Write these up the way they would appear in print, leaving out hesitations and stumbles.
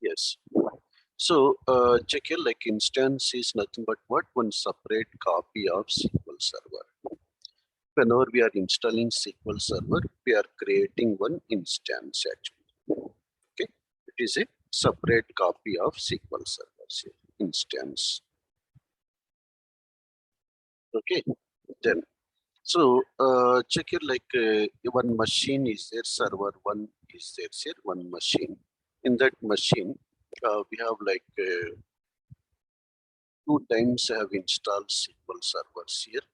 Yes. So check here, like instance is nothing but what? One separate copy of SQL Server. Whenever we are installing SQL Server, we are creating one instance actually. Okay, it is a separate copy of SQL Server instance. Okay, then so check here, like one machine is there, server one is there, here one machine. In that machine, we have like 2 times I have installed SQL servers here.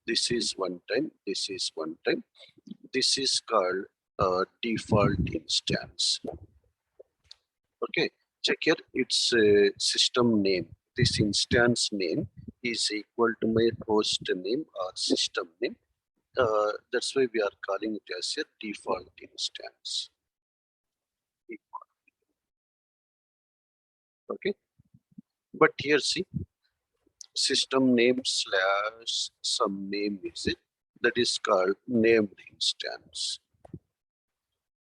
This is one time, this is one time. This is called default instance. Okay, check here, it's a system name. This instance name is equal to my host name or system name. That's why we are calling it as a default instance. Okay, but here see, system name slash some name is it, that is called named instance.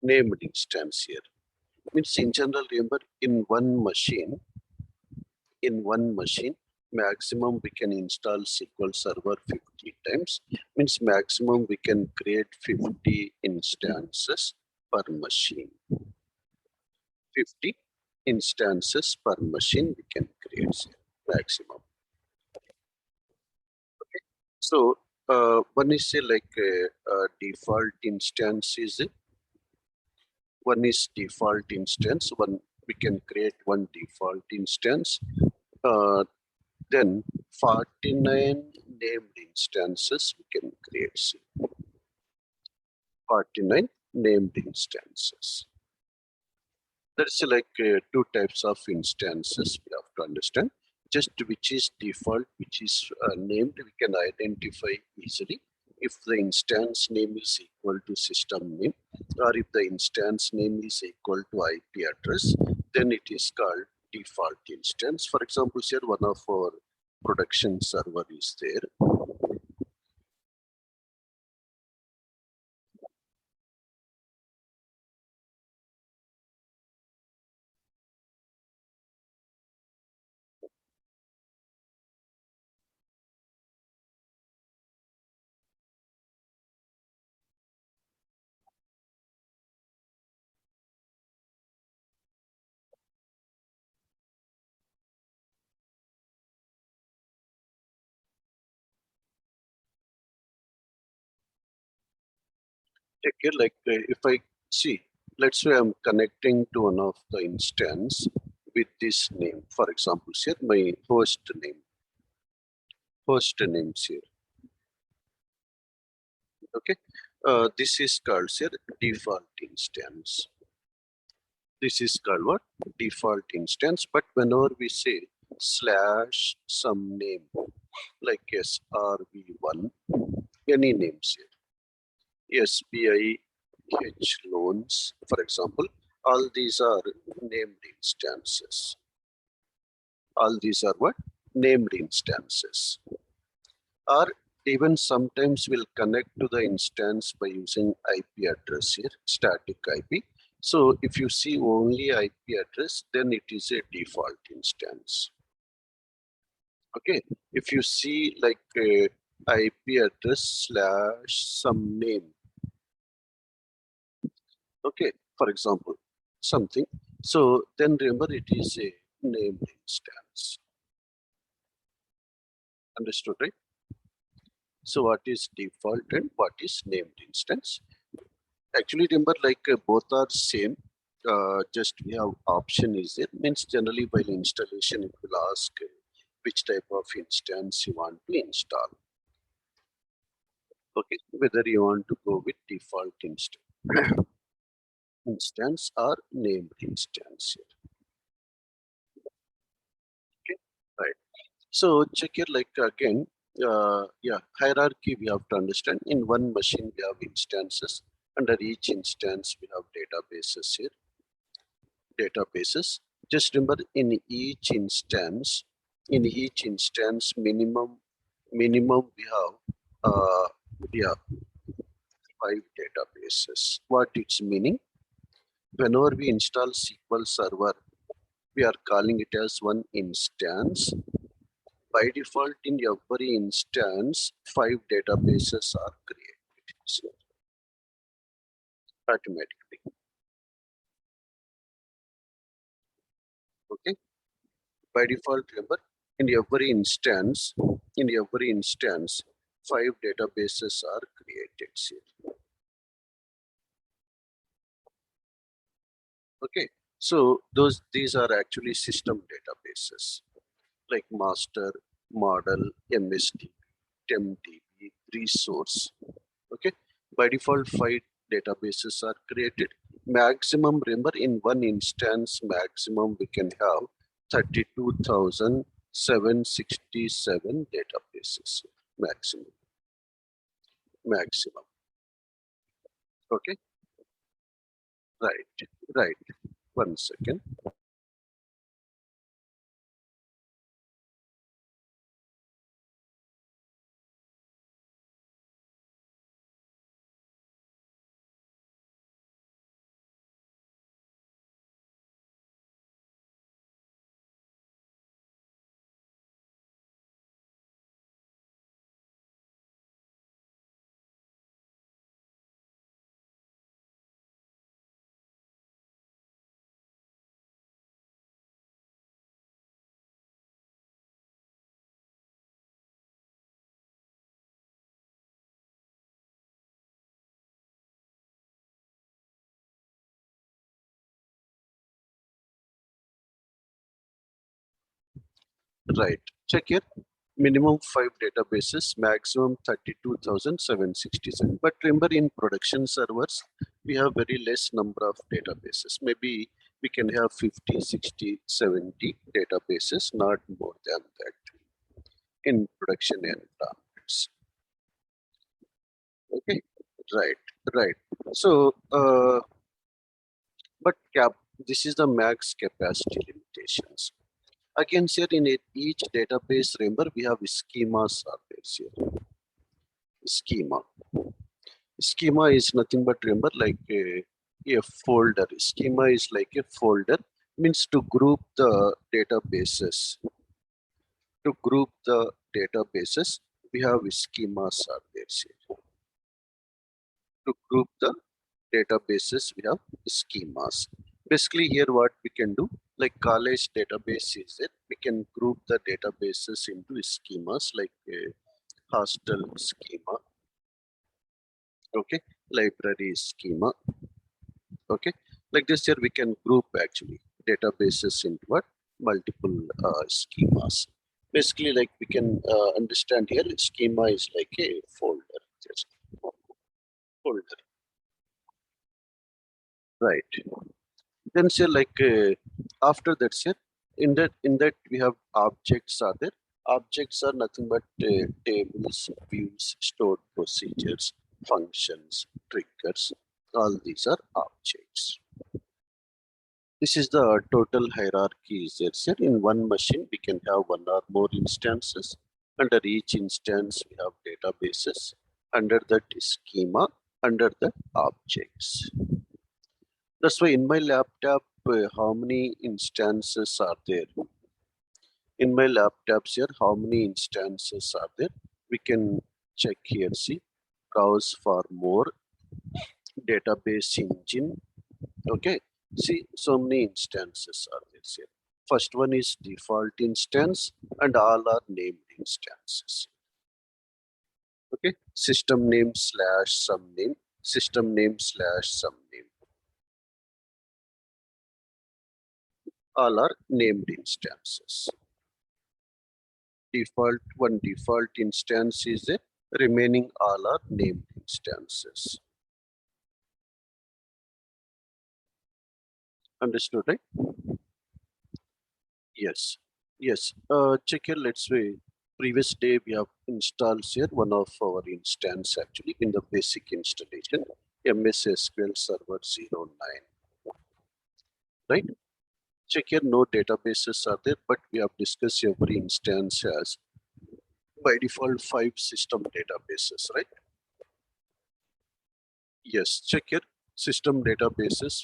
Named instance here means in general, remember, in one machine maximum we can install SQL Server 50 times, means maximum we can create 50 instances per machine. 50 instances per machine we can create maximum. Okay. So one is say like default instance is it. One is default instance. One we can create one default instance. Then 49 named instances we can create. 49 named instances. That's like 2 types of instances we have to understand. Just which is default, which is named, we can identify easily. If the instance name is equal to system name, or if the instance name is equal to IP address, then it is called default instance. For example, here one of our production server is there. Take care, like if I see, let's say I'm connecting to one of the instance with this name. For example, here my host names here. Okay, this is called here default instance. This is called what? Default instance. But whenever we say slash some name like SRV1, any names here, SBI loans, for example, all these are named instances. All these are what? Named instances. Or even sometimes we'll connect to the instance by using IP address here, static IP. So if you see only IP address, then it is a default instance. Okay, if you see like IP address slash some name, okay, for example, something. So then remember it is a named instance. Understood, right? So what is default and what is named instance? Actually, remember, like both are same. Just we have option is there. Means generally while installation, it will ask which type of instance you want to install. Okay, whether you want to go with default instance or named instance. Okay, right. So check here, like again, yeah, hierarchy we have to understand. In one machine we have instances. Under each instance we have databases here. Databases. Just remember, in each instance, minimum we have yeah 5 databases. What it's meaning? whenever we install SQL Server, we are calling it as one instance. By default, in every instance, 5 databases are created automatically. Okay. By default, remember, in every instance, 5 databases are created here. Okay. So these are actually system databases like master, model, MSD, TempDB, resource. Okay. By default, 5 databases are created. Maximum, remember, in one instance, maximum we can have 32,767 databases. Maximum. Okay. Right. 1 second. Right. Check here. Minimum 5 databases, maximum 32,767. But remember, in production servers, we have very less number of databases. Maybe we can have 50, 60, 70 databases, not more than that in production environments. Okay, right. So, but this is the max capacity limitations. Again, here in each database, remember we have schemas are there here. Schema. Schema is nothing but, remember, like a folder. Schema is like a folder, means to group the databases. To group the databases, we have schemas are there here. To group the databases, we have schemas. Basically, here what we can do, like college database is it, we can group the databases into schemas like hostel schema, okay, library schema, okay. Like this here, we can group actually databases into what? Multiple schemas. Basically, like we can understand here, schema is like a folder, just folder, right? Then say like after that, say in that we have objects are there. Objects are nothing but tables, views, stored procedures, functions, triggers. All these are objects. This is the total hierarchy is there. Sir, in one machine, we can have one or more instances. Under each instance, we have databases. Under that is schema. Under that, objects. That's why in my laptop, how many instances are there? In my laptops here, how many instances are there? We can check here, see, browse for more, database engine. Okay, see, so many instances are there here. First one is default instance and all are named instances. Okay, system name slash some name, system name slash some name. All are named instances. Default instance is a remaining all are named instances. Understood, right? Yes. Check here. Let's say previous day we have installed here one of our instance actually in the basic installation MS SQL Server 09. Right? Check here. No databases are there, but we have discussed every instance has by default 5 system databases, right? Yes, check here, system databases,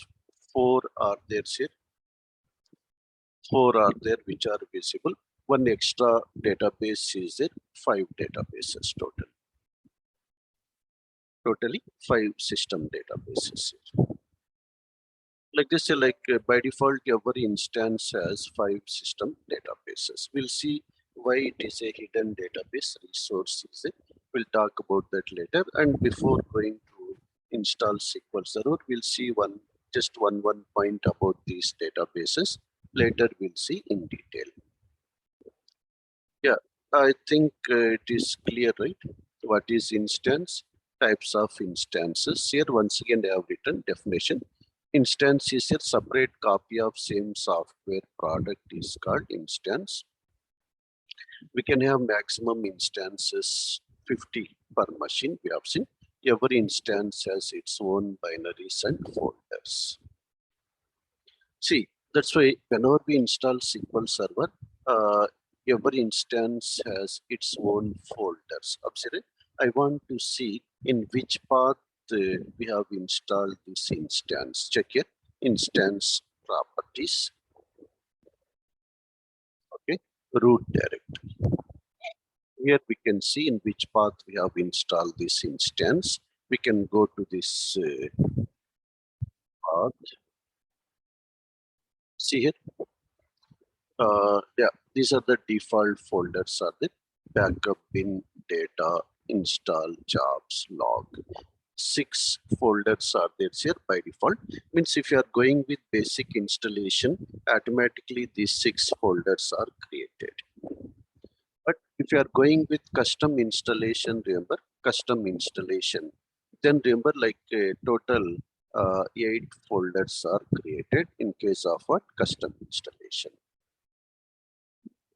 Four are there here. Four are there which are visible. One extra database is there. 5 databases total. Totally 5 system databases here. Like this, by default, every instance has 5 system databases. We'll see why it is a hidden database resource. We'll talk about that later. And before going to install SQL Server, we'll see just one point about these databases. Later, we'll see in detail. Yeah, I think it is clear, right? What is instance? Types of instances. Here, once again, I have written definition. Instance is a separate copy of same software product is called instance. We can have maximum instances 50 per machine. We have seen every instance has its own binaries and folders. See, that's why whenever we install SQL Server, every instance has its own folders. Observe, I want to see in which path we have installed this instance. Check here, instance properties. Okay, root directory. Here we can see in which path we have installed this instance. We can go to this path. See here. Yeah, these are the default folders are the backup, bin, data, install, jobs, log. 6 folders are there here by default. Means if you are going with basic installation, automatically these 6 folders are created. But if you are going with custom installation, remember custom installation, then remember total 8 folders are created in case of what custom installation.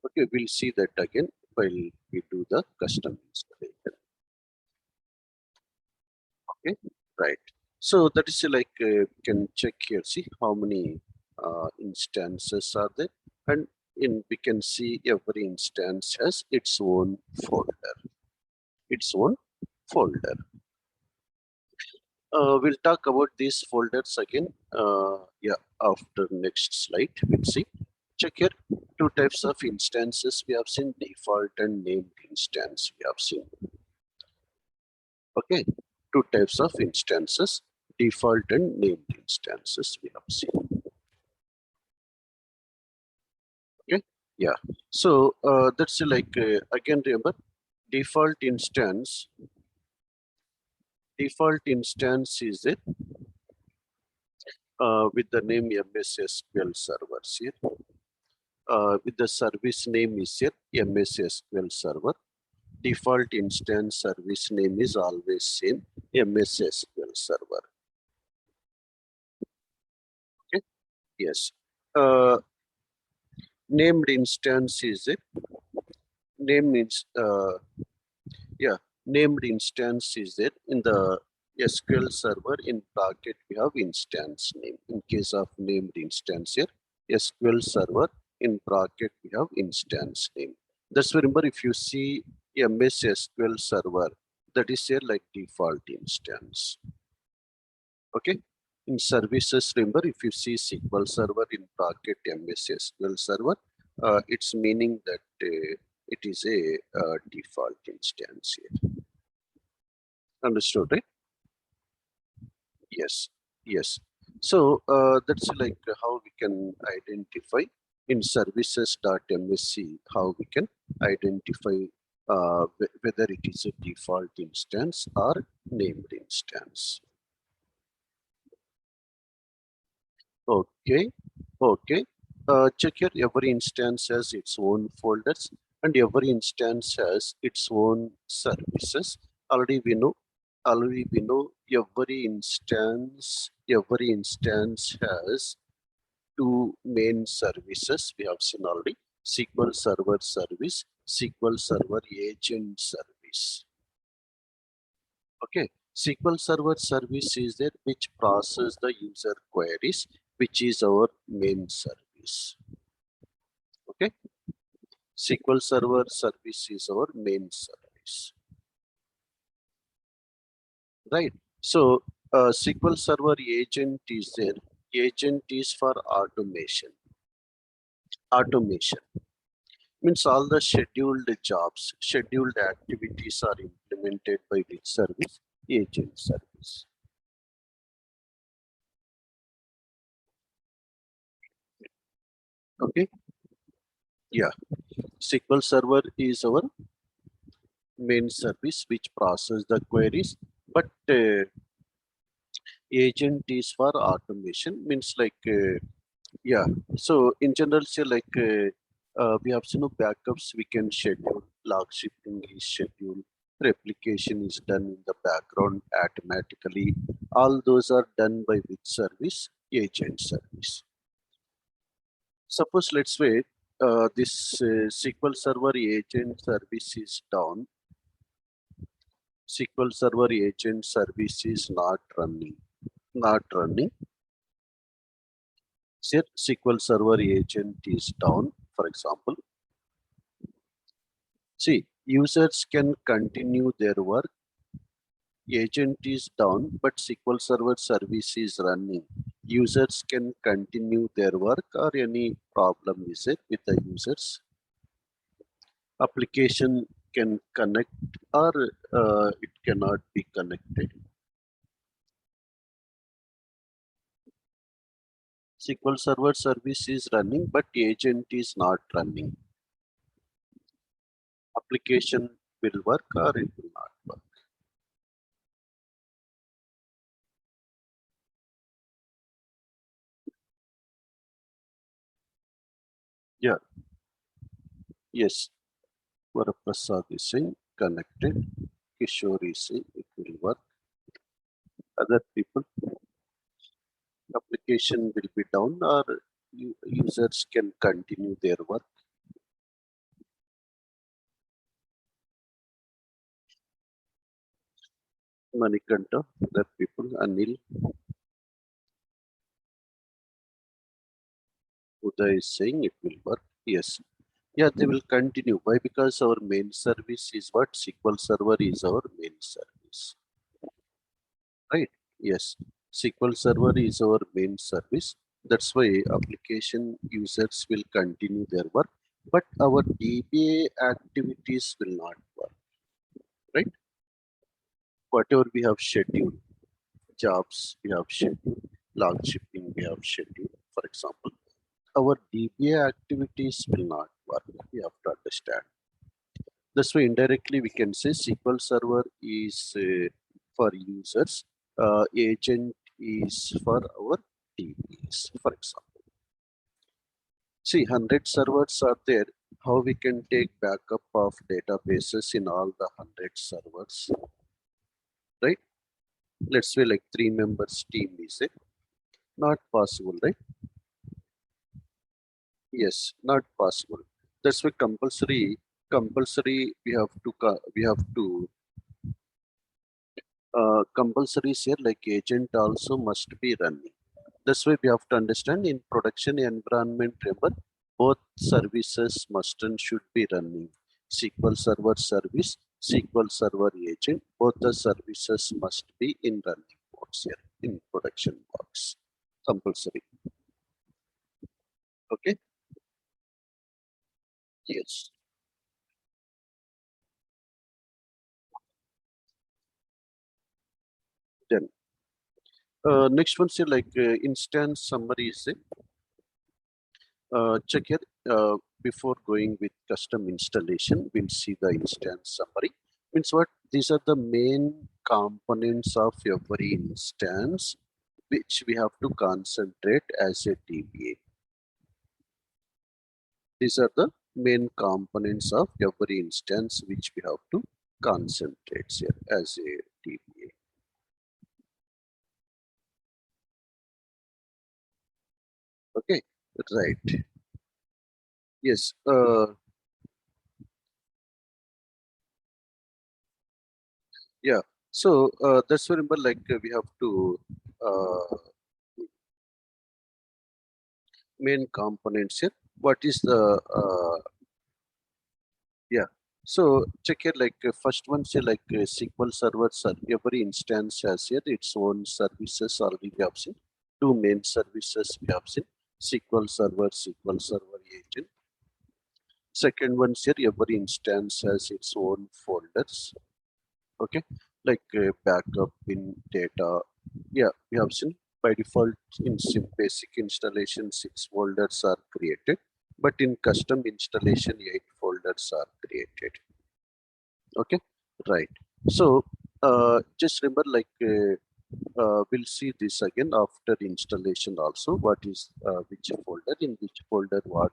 Okay, we'll see that again while we do the custom installation. Okay, right. So that is we can check here, see how many instances are there, and we can see every instance has its own folder. Its own folder. We'll talk about these folders again. Yeah, after next slide, we'll see. Check here, 2 types of instances we have seen, default and named instance we have seen. Okay, 2 types of instances, default and named instances we have seen. Okay, yeah. So that's again remember, default instance is it with the name MS SQL servers here. With the service name is here MS SQL server. Default instance service name is always same, MS SQL server. Okay, yes. Named instance is it. Name means named instance is there in the SQL server. In bracket we have instance name. In case of named instance here, SQL server, in bracket we have instance name. That's why remember, if you see MS SQL server, that is here like default instance. Okay, in services, remember, if you see SQL server in bracket MS SQL server, it's meaning that it is a default instance here. Understood, right? Yes, yes. So that's how we can identify in services.msc, how we can identify whether it is a default instance or named instance. Okay, okay. Check here, every instance has its own folders and every instance has its own services. Already we know every instance has 2 main services. We have seen already, SQL Server service, SQL Server agent service. Okay, SQL Server service is there which process the user queries, which is our main service. Okay, SQL Server service is our main service. Right. So SQL Server agent is there. Agent is for automation. Automation means all the scheduled jobs, scheduled activities are implemented by which service? Agent service. Okay. Yeah. SQL Server is our main service which process the queries, but agent is for automation means like yeah. So in general, say like we have seen backups we can schedule, log shipping is scheduled, replication is done in the background automatically. All those are done by which service? Agent service. Suppose let's say this SQL Server agent service is down. SQL Server agent service is not running. Not running. Say SQL Server agent is down, for example. See, users can continue their work. Agent is down, but SQL Server service is running. Users can continue their work, or any problem is it with the users? Application can connect, or it cannot be connected. SQL Server service is running, but agent is not running. Application will work or it will not work. Yeah, yes. Varaprasad is saying connected. Kishore is saying it will work. Other people, application will be down or users can continue their work. Manikanta, other people, Anil, Uday is saying it will work. Yes. Yeah, they will continue. Why? Because our main service is what? SQL Server is our main service. Right? Yes. SQL Server is our main service. That's why application users will continue their work, but our DBA activities will not work. Right? Whatever we have scheduled, jobs we have scheduled, log shipping we have scheduled, for example, our DBA activities will not work. We have to understand. This way, indirectly, we can say SQL Server is for users, agent is for our DBAs, for example. See, 100 servers are there. How we can take backup of databases in all the 100 servers, right? Let's say like 3 members team is it? Not possible, right? Yes, not possible. That's why compulsory compulsory here like agent also must be running. That's why we have to understand in production environment, remember, both services must and should be running. SQL Server service, SQL Server agent, both the services must be in running modes here in production box. Compulsory. Okay. Yes. Then next one say like instance summary is it? Check here before going with custom installation. We'll see the instance summary. Means what? These are the main components of every instance which we have to concentrate as a DBA. These are the main components of every instance which we have to concentrate here as a DBA. Okay, right. Yes. Yeah. So that's remember like we have to main components here. What is the yeah? So check here like first one say like SQL Server every instance has here its own services already we have seen. two main services we have seen: SQL Server Agent. Second one here, every instance has its own folders. Okay, like backup in data. Yeah, we have seen by default in basic installation 6 folders are created, but in custom installation 8 folders are created. Okay, right. So just remember, like we'll see this again after installation also. What is which folder, in which folder what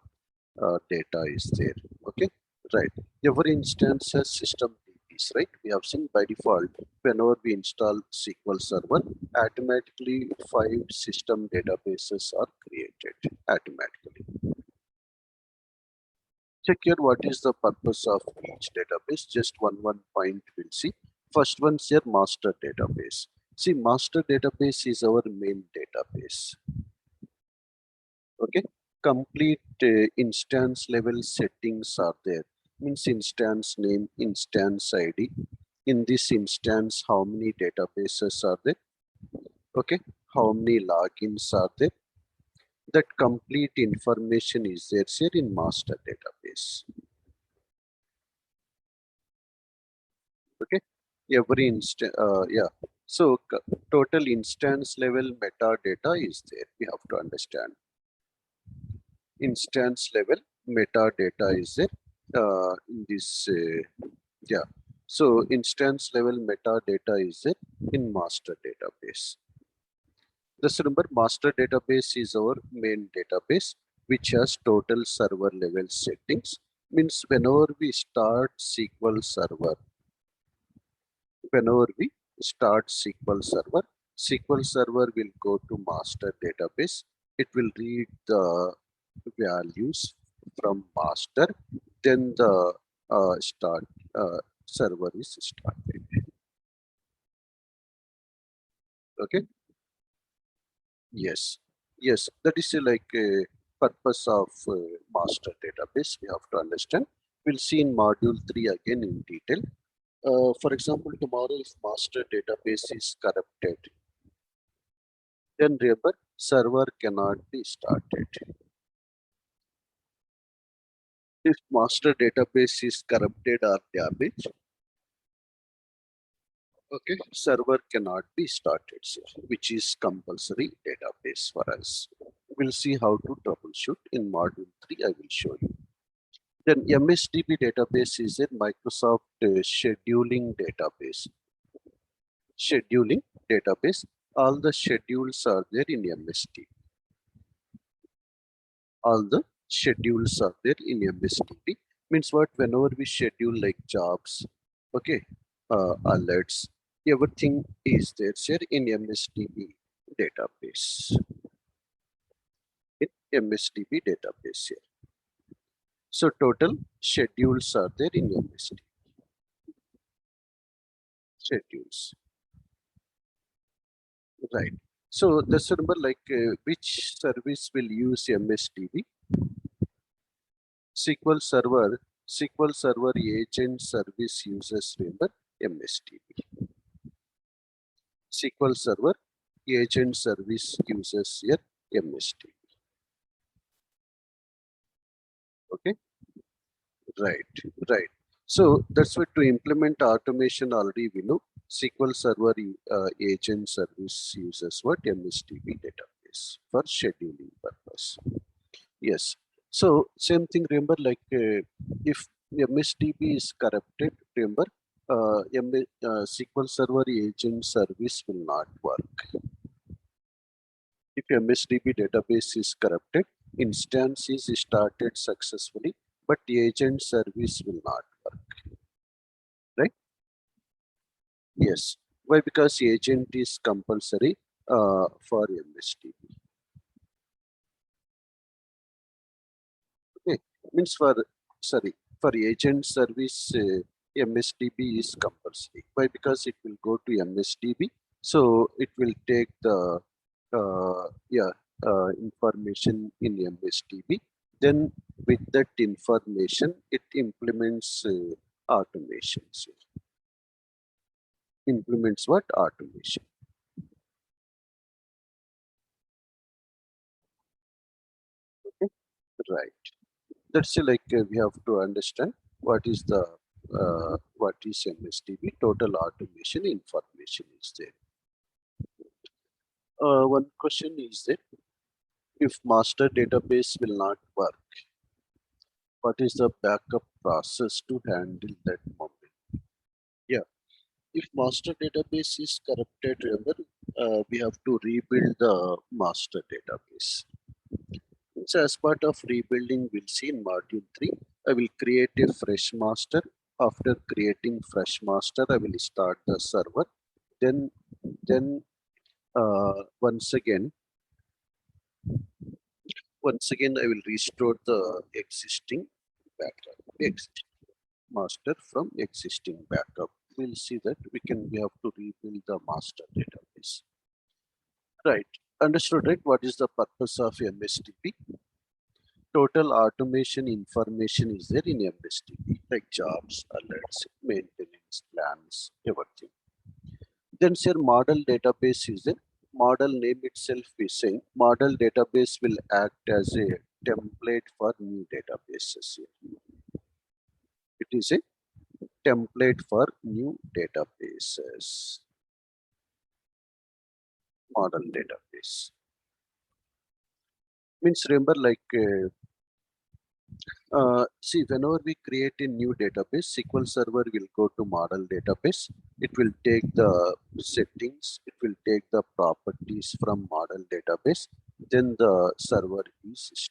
data is there. Okay, right. Every instance has system DBs, right? We have seen by default whenever we install SQL Server, automatically 5 system databases are created automatically. Check here what is the purpose of each database. Just one point we'll see. First one's here, master database. See, master database is our main database. Okay, complete instance level settings are there. Means instance name, instance ID. In this instance, how many databases are there? Okay, how many logins are there? That complete information is there here in master database. Okay, every instance, yeah. So total instance level metadata is there. We have to understand. Instance level metadata is there in this. Yeah. So instance level metadata is there in master database. Just remember, master database is our main database, which has total server level settings. Means whenever we start SQL Server, SQL Server will go to master database. It will read the values from master, then the start server is started. Okay. Yes. Yes. That is like a purpose of master database. We have to understand. We'll see in module 3 again in detail. For example, tomorrow if master database is corrupted, then remember server cannot be started. If master database is corrupted or damaged, okay, server cannot be started, which is compulsory database for us. We'll see how to troubleshoot in module 3. I will show you. Then MSDB database is a Microsoft scheduling database. Scheduling database. All the schedules are there in MSDB. All the schedules are there in MSDB. Means what? Whenever we schedule like jobs, okay, alerts, everything is there in MSDB database. In MSDB database here. So total schedules are there in MSDB. Schedules. Right. So just remember, like which service will use MSDB? SQL Server Agent Service uses, remember, MSDB. SQL Server Agent Service uses here MSDB. Okay. Right. So that's what to implement automation already we know. SQL Server Agent Service uses what? MSDB database for scheduling purpose. Yes. So same thing, remember, like if MSDB is corrupted, remember SQL Server Agent Service will not work. If MSDB database is corrupted, instance is started successfully, but the agent service will not work. Right? Yes. Why? Because agent is compulsory for MSDB. Okay. Means for agent service, MSDB is compulsory. Why? Because it will go to MSDB, so it will take the information in MSDB. Then with that information, it implements automations. Implements what? Automation. Right. That's we have to understand what is MSDB, total automation information is there. One question is that if master database will not work, what is the backup process to handle that moment? Yeah, if master database is corrupted, remember, we have to rebuild the master database. So as part of rebuilding, we'll see in module 3, I will create a fresh master. After creating fresh master, I will start the server. Then once again, I will restore the existing backup, existing master from existing backup. We'll see that we have to rebuild the master database. Right. Understood, right? What is the purpose of MSDB? Total automation information is there in MSDB, like jobs, alerts, maintenance plans, everything. Then say model database is there. Model name itself is saying model database will act as a template for new databases here. It is a template for new databases. Model database means remember see, whenever we create a new database, SQL Server will go to model database. It will take the settings, it will take the properties from model database. Then the server is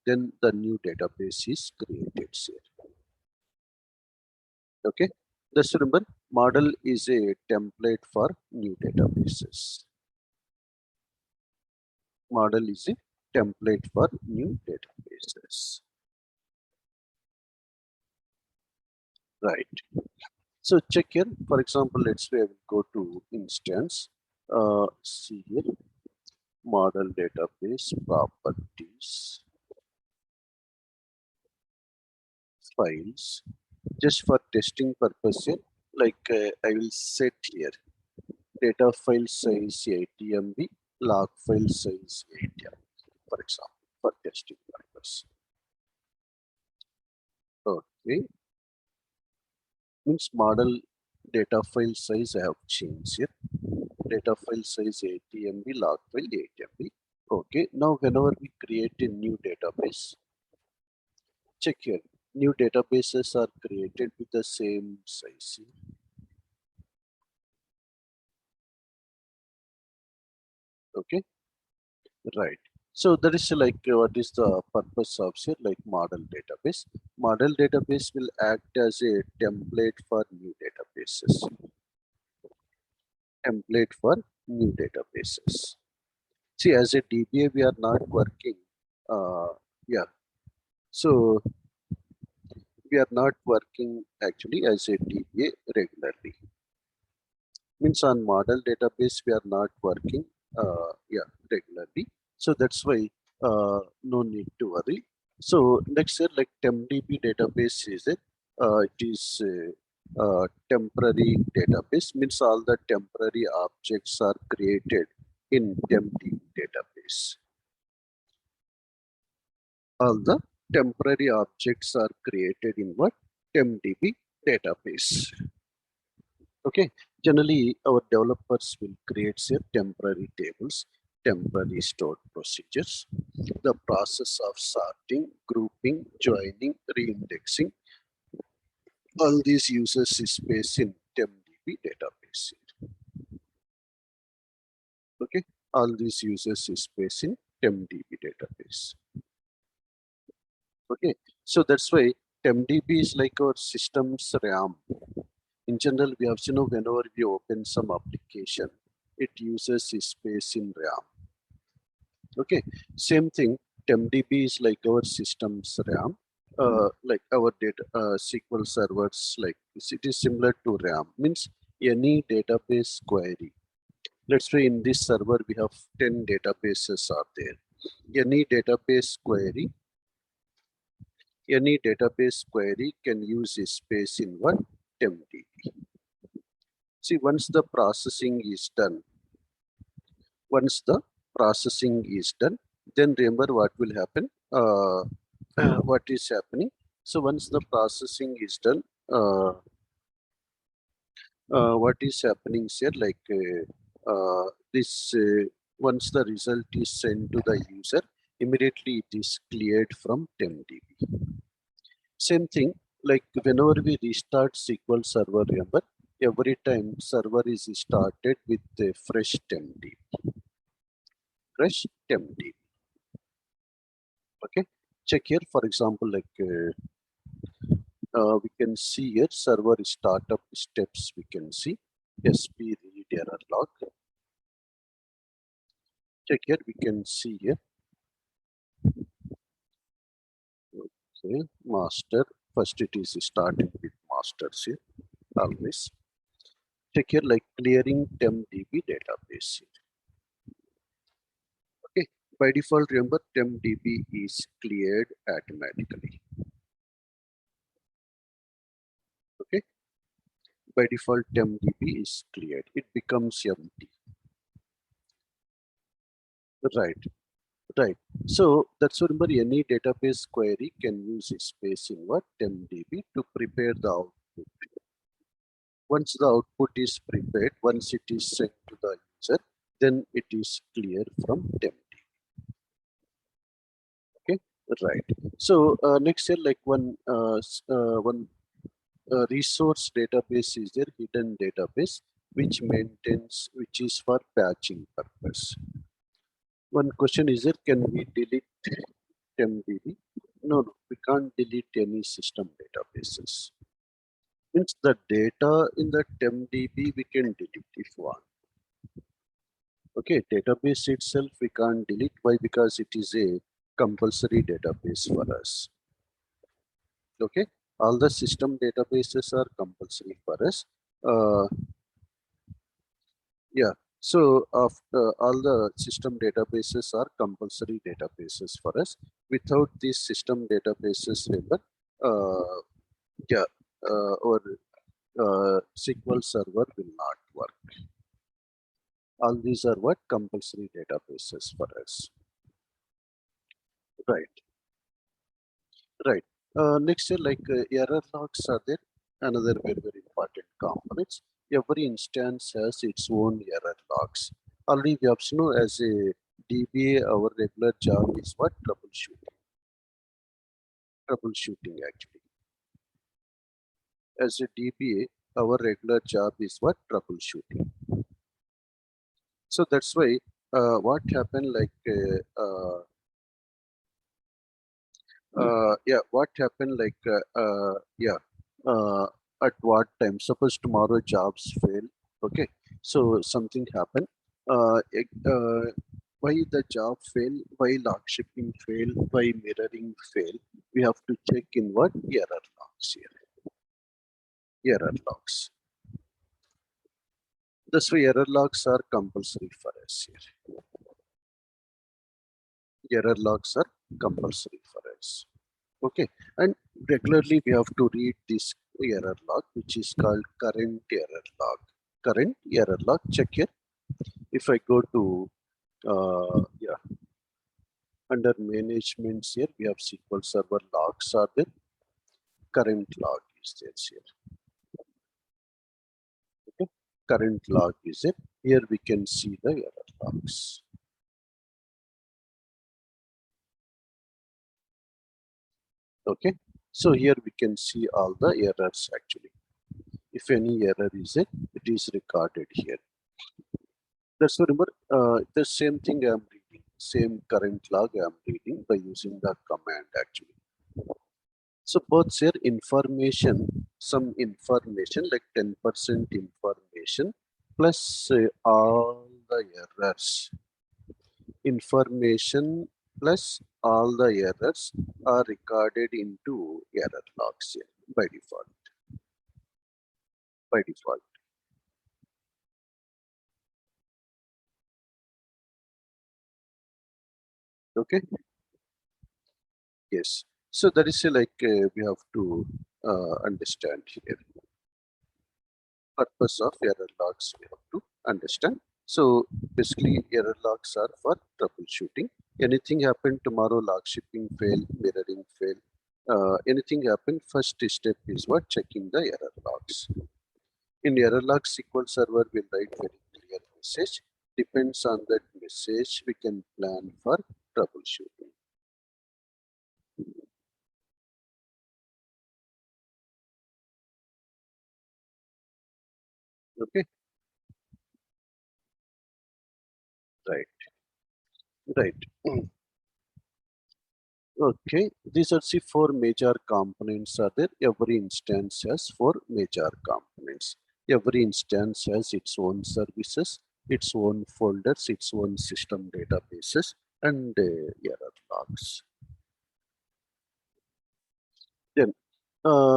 then the new database is created here. Okay, just remember, model is a template for new databases. Model is a template for new databases. Right. So check here, for example, let's say I will go to instance, see here, model database, properties, files, just for testing purpose here, I will set here, data file size 80 MB, log file size 8 MB, for example, for testing purpose. Okay. Means model data file size I have changed here. Data file size 80 MB, log file 8 MB. Okay, now whenever we create a new database, check here, new databases are created with the same size here. Okay, right. So that is what is the purpose of here, model database. Model database will act as a template for new databases. Template for new databases. See, as a DBA, we are not working. Yeah. So we are not working actually as a DBA regularly. Means on model database, we are not working regularly. So that's why no need to worry. So next year, TempDB database is it? It is a temporary database, means all the temporary objects are created in TempDB database. All the temporary objects are created in what? TempDB database. Okay, generally our developers will create temporary tables, temporary stored procedures, the process of sorting, grouping, joining, reindexing. All these uses space in TempDB database. Okay, all these uses space in TempDB database. Okay, so that's why TempDB is like our system's RAM. In general, we have seen whenever we open some application, it uses space in RAM. Okay, same thing, TempDB is like our system's RAM, like our data SQL servers, it is similar to RAM, means any database query. Let's say in this server, we have 10 databases are there. Any database query can use a space in what? TempDB. See, once the processing is done, then remember what will happen, what is happening. So once the processing is done, what is happening here, like this once the result is sent to the user, immediately it is cleared from TempDB. Same thing, like whenever we restart SQL Server, remember, every time server is started with a fresh TempDB. Fresh TempDB. Okay, check here, for example, like we can see here server startup steps. We can see SP read error log. Check here, we can see here. Okay, master. First, it is starting with masters here. Always check here, like clearing TempDB database here. Okay, by default, remember TempDB is cleared automatically. Okay, by default, TempDB is cleared. It becomes empty. Right. Right. So that's why remember any database query can use a space in what TempDB to prepare the output. Once the output is prepared, once it is sent to the user, then it is clear from TempDB. Okay, right. So next here, like one resource database is there, hidden database, which maintains, which is for patching purpose. One question is there, can we delete TempDB? No, we can't delete any system databases. Means the data in the TempDB we can delete if want. Okay, database itself we can't delete. Why? Because it is a compulsory database for us. Okay, all the system databases are compulsory for us. Yeah, so all the system databases are compulsory databases for us. Without these system databases, remember, yeah, our SQL Server will not work. All these are what compulsory databases for us. Right, right. Next, like error logs are there. Another very, very important components. Every instance has its own error logs. Already we have to know as a DBA, our regular job is what? Troubleshooting. Troubleshooting actually. As a DBA, our regular job is what? Troubleshooting. So that's why what happened, like yeah, what happened, like yeah, uh, at what time? Suppose tomorrow jobs fail. Okay, so something happened. Why the job fail? Why log shipping fail? Why mirroring fail? We have to check in what error logs here. Error logs. That's why error logs are compulsory for us here. Error logs are compulsory for us. Okay, and regularly we have to read this error log, which is called current error log. Current error log. Check here. If I go to yeah, under managements here, we have SQL Server logs are there. Current log is there here. Okay, current log is it. Here we can see the error logs. Okay, so here we can see all the errors actually. If any error is it, it is recorded here. That's why remember the same thing I'm reading, same current log I'm reading by using the command actually. So both share information, some information like 10% information plus all the errors. Information plus all the errors are recorded into error logs here by default. By default. Okay. Yes. So that is like we have to understand here. Purpose of error logs we have to understand. So basically error logs are for troubleshooting. Anything happen tomorrow, log shipping fail, mirroring fail, anything happen, first step is what? Checking the error logs. In error log, SQL Server will write very clear message. Depends on that message, we can plan for troubleshooting. Okay, right, right. Okay, these are the four major components are there. Every instance has four major components. Every instance has its own services, its own folders, its own system databases, and error logs. Then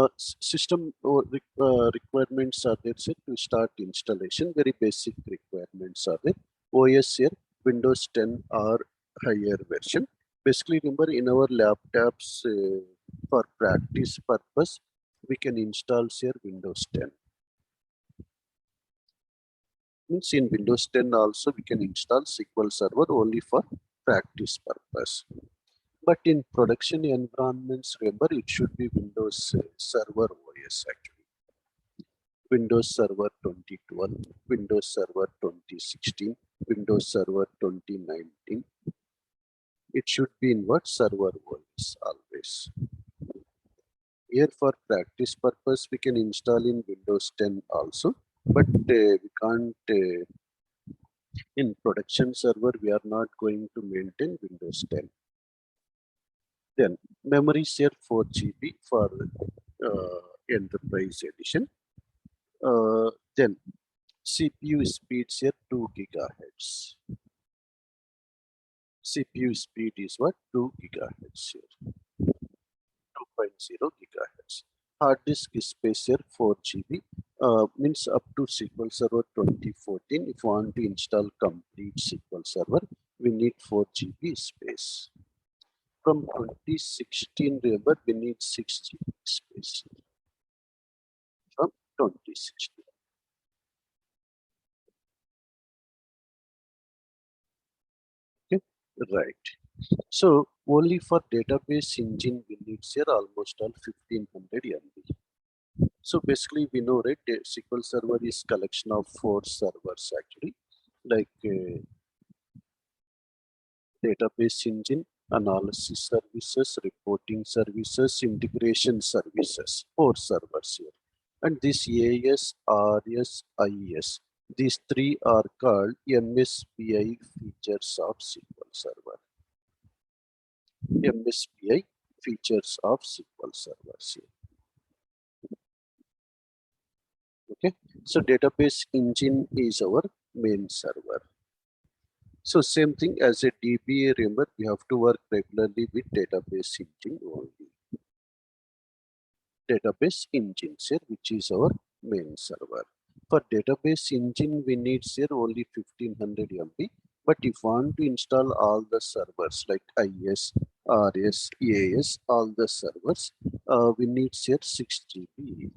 system requirements are there set to start installation. Very basic requirements are there. OS here, Windows 10 or higher version. Basically, remember in our laptops for practice purpose, we can install here Windows 10. Means in Windows 10 also we can install SQL Server only for practice purpose. But in production environments, remember it should be Windows Server OS actually. Windows Server 2012, Windows Server 2016, Windows Server 2019. It should be in what? Server OS always. Here for practice purpose, we can install in Windows 10 also, but we can't, in production server, we are not going to maintain Windows 10. Then memory share 4 GB for enterprise edition. Then CPU speeds here 2 gigahertz. CPU speed is what? 2 gigahertz here. 2.0 gigahertz. Hard disk space here 4 GB. Means up to SQL Server 2014. If you want to install complete SQL Server, we need 4 GB space. From 2016, remember, we need 6 GB space from 2016. Okay, right. So only for database engine, we need here almost all 1500 MB. So basically, we know, right? SQL Server is collection of 4 servers actually, like database engine, analysis services, reporting services, integration services, 4 servers here. And this AS, RS, IS, these three are called MSBI features of SQL Server. MSBI features of SQL servers here. Okay, so database engine is our main server. So same thing as a DBA, remember we have to work regularly with database engine only. Database engine here, which is our main server. For database engine, we need here only 1500 MB. But if you want to install all the servers like IS, RS, EAS, all the servers, we need here 6 GB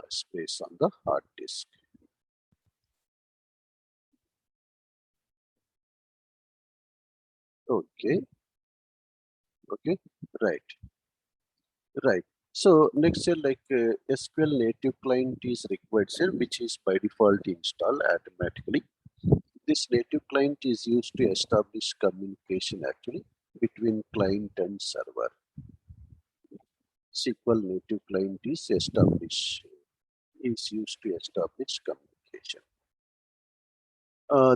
space on the hard disk. Okay, okay, right, right. So next here, like SQL native client is required here, which is by default installed automatically. This native client is used to establish communication actually between client and server. SQL native client is used to establish communication.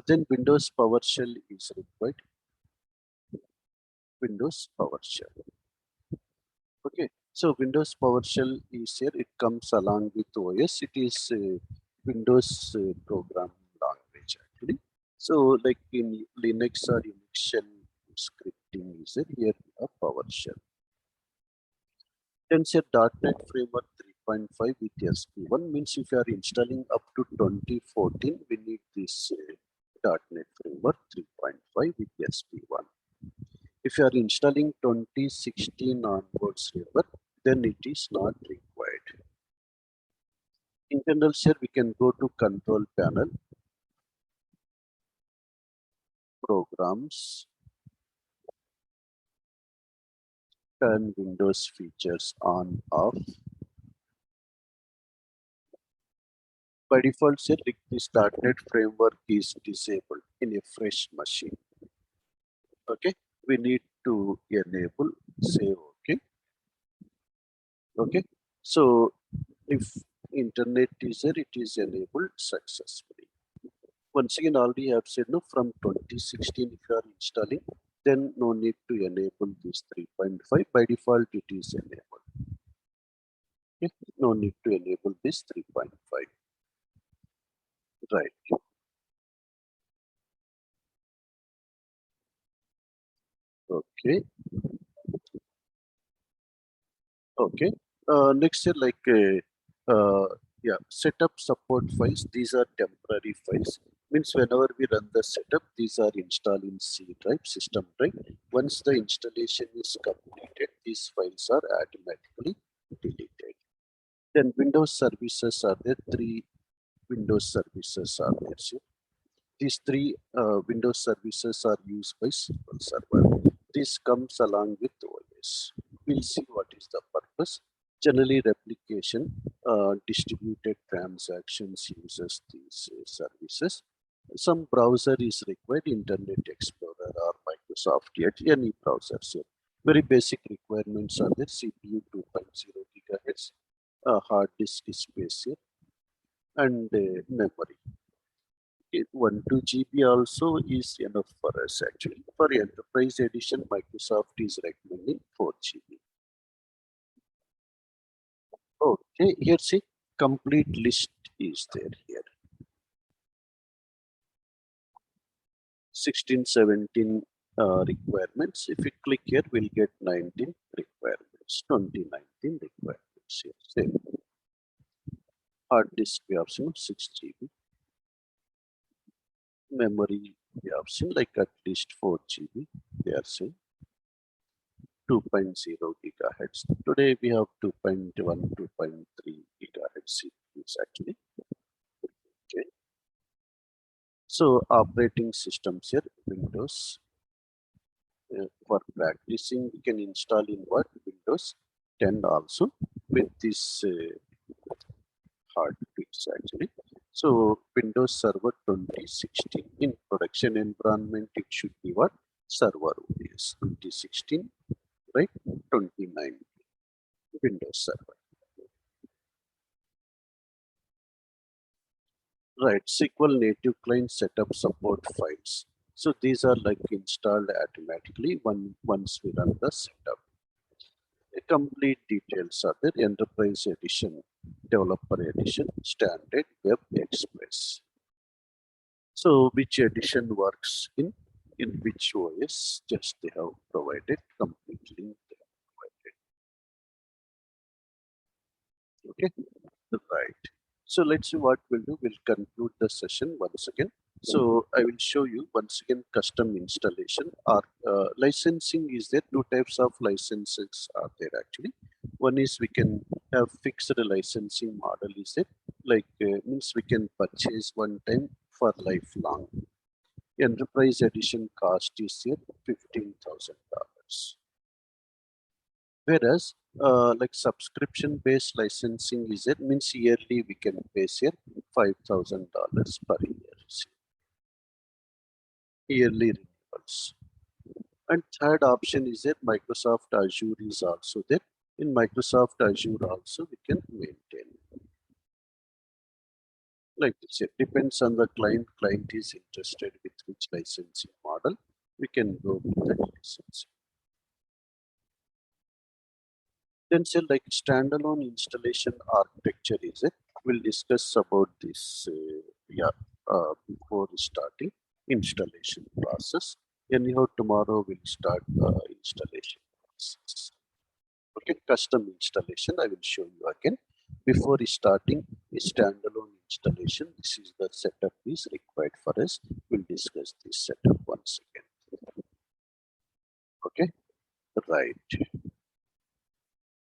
Then Windows PowerShell is required. Windows PowerShell. Okay, so Windows PowerShell is here. It comes along with OS. It is Windows programming language actually. So like in Linux or Unix shell scripting is here a PowerShell. Then say .NET Framework 3.5 with SP1 means if you are installing up to 2014, we need this .NET Framework 3.5 with SP1. If you are installing 2016 onwards framework, then it is not required. In general, here we can go to control panel, programs, turn Windows features on, off. By default, say like the .NET framework is disabled in a fresh machine. Okay, we need to enable save. Okay, okay. So if internet is there, it is enabled successfully. Once again, already I have said no, from 2016 if you are installing, then no need to enable this 3.5. By default, it is enabled. Okay? No need to enable this 3.5. Right. Okay. Okay. Next, yeah, setup support files. These are temporary files. Means whenever we run the setup, these are installed in C drive, system drive. Once the installation is completed, these files are automatically deleted. Then Windows services are there. Three Windows services are there. So these three Windows services are used by SQL Server. This comes along with OS. We'll see what is the purpose. Generally, replication, distributed transactions uses these services. Some browser is required, Internet Explorer or Microsoft Edge, any browsers here. Very basic requirements are there, CPU 2.0 gigahertz, hard disk space here, and memory. 1 2 GB also is enough for us actually. For enterprise edition, Microsoft is recommending 4 GB. Okay, here see, complete list is there here. 16, 17 requirements. If we click here, we'll get 19 requirements, 2019 requirements here. Same. Hard disk we have seen 6 GB. Memory we have seen like at least 4 GB. They are saying 2.0 gigahertz. Today we have 2.1, 2.3 gigahertz CPUs actually. Okay. So operating systems here, Windows. For practicing, we can install in what? Windows 10 also with this hard disk actually. So Windows Server 2016 in production environment, it should be what? Server OS 2016, right? 29 Windows Server. Right, SQL native client setup support files. So these are like installed automatically once we run the setup. A complete details are there, enterprise edition, developer edition, standard, web, express. So which edition works in which OS, just they have provided complete link they have provided. Okay, right. So let's see what we'll do. We'll conclude the session once again. So I will show you once again custom installation or licensing is there. Two types of licenses are there actually. One is we can have fixed licensing model is it like means we can purchase one time for lifelong. Enterprise edition cost is here $15,000. Whereas like subscription based licensing is it means yearly we can pay here $5,000 per year. Yearly renewals. And third option is that Microsoft Azure is also there. In Microsoft Azure also we can maintain. Like this, it depends on the client. Client is interested with which licensing model. We can go with that licensing. Then say like standalone installation architecture is it. We'll discuss about this before starting installation process. Anyhow, tomorrow we'll start installation process. Okay, custom installation I will show you again. Before starting a standalone installation, this is the setup is required for us. We'll discuss this setup.